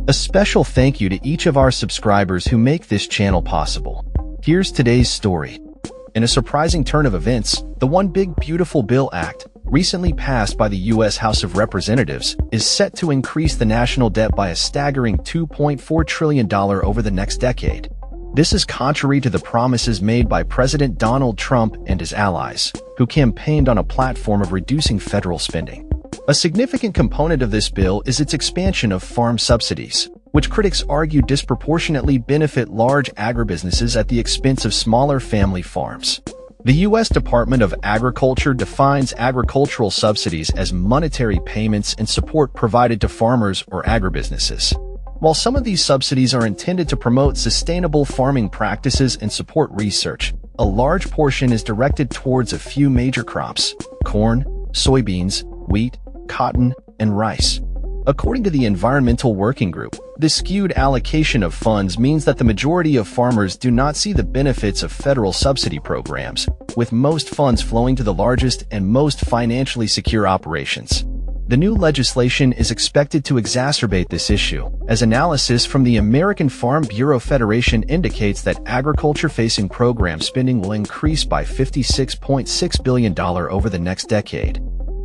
A special thank you to each of our subscribers who make this channel possible. Here's today's story. In a surprising turn of events, the One Big Beautiful Bill Act, recently passed by the U.S. House of Representatives, is set to increase the national debt by a staggering $2.4 trillion over the next decade. This is contrary to the promises made by President Donald Trump and his allies, who campaigned on a platform of reducing federal spending. A significant component of this bill is its expansion of farm subsidies, which critics argue disproportionately benefit large agribusinesses at the expense of smaller family farms. The U.S. Department of Agriculture defines agricultural subsidies as monetary payments and support provided to farmers or agribusinesses. While some of these subsidies are intended to promote sustainable farming practices and support research, a large portion is directed towards a few major crops: corn, soybeans, wheat, cotton, and rice. According to the Environmental Working Group, this skewed allocation of funds means that the majority of farmers do not see the benefits of federal subsidy programs, with most funds flowing to the largest and most financially secure operations. The new legislation is expected to exacerbate this issue, as analysis from the American Farm Bureau Federation indicates that agriculture-facing program spending will increase by $56.6 billion over the next decade,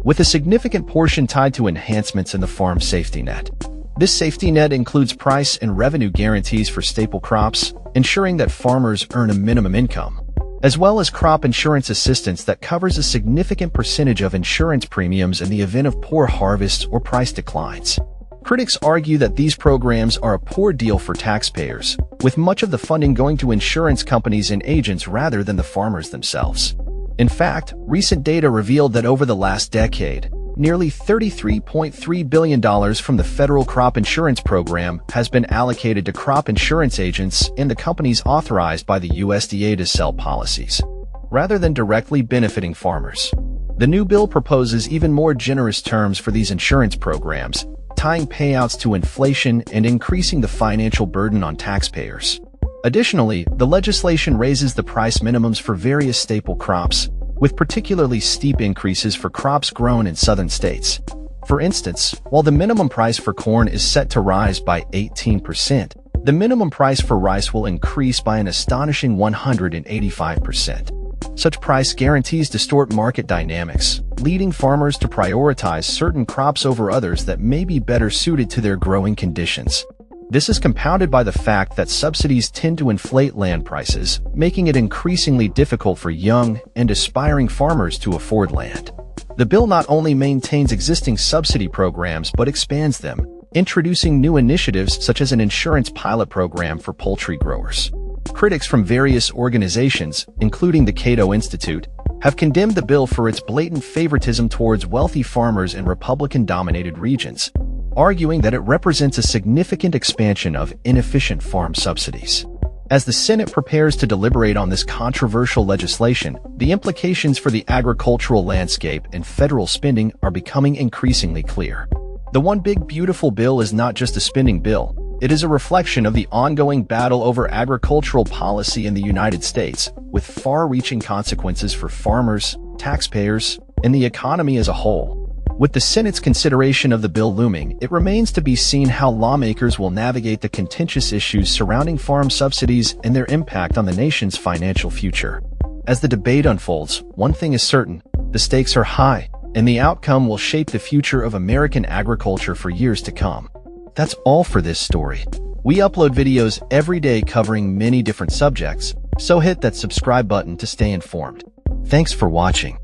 with a significant portion tied to enhancements in the farm safety net. This safety net includes price and revenue guarantees for staple crops, ensuring that farmers earn a minimum income, as well as crop insurance assistance that covers a significant percentage of insurance premiums in the event of poor harvests or price declines. Critics argue that these programs are a poor deal for taxpayers, with much of the funding going to insurance companies and agents rather than the farmers themselves. In fact, recent data revealed that over the last decade, nearly $33.3 billion from the federal crop insurance program has been allocated to crop insurance agents and the companies authorized by the USDA to sell policies, rather than directly benefiting farmers. The new bill proposes even more generous terms for these insurance programs, tying payouts to inflation and increasing the financial burden on taxpayers. Additionally, the legislation raises the price minimums for various staple crops, with particularly steep increases for crops grown in southern states. For instance, while the minimum price for corn is set to rise by 18%, the minimum price for rice will increase by an astonishing 185%. Such price guarantees distort market dynamics, leading farmers to prioritize certain crops over others that may be better suited to their growing conditions. This is compounded by the fact that subsidies tend to inflate land prices, making it increasingly difficult for young and aspiring farmers to afford land. The bill not only maintains existing subsidy programs but expands them, introducing new initiatives such as an insurance pilot program for poultry growers. Critics from various organizations, including the Cato Institute, have condemned the bill for its blatant favoritism towards wealthy farmers in Republican-dominated regions, arguing that it represents a significant expansion of inefficient farm subsidies. As the Senate prepares to deliberate on this controversial legislation, the implications for the agricultural landscape and federal spending are becoming increasingly clear. The One Big Beautiful Bill is not just a spending bill, it is a reflection of the ongoing battle over agricultural policy in the United States, with far-reaching consequences for farmers, taxpayers, and the economy as a whole. With the Senate's consideration of the bill looming, it remains to be seen how lawmakers will navigate the contentious issues surrounding farm subsidies and their impact on the nation's financial future. As the debate unfolds, one thing is certain: the stakes are high, and the outcome will shape the future of American agriculture for years to come. That's all for this story. We upload videos every day covering many different subjects, so hit that subscribe button to stay informed. Thanks for watching.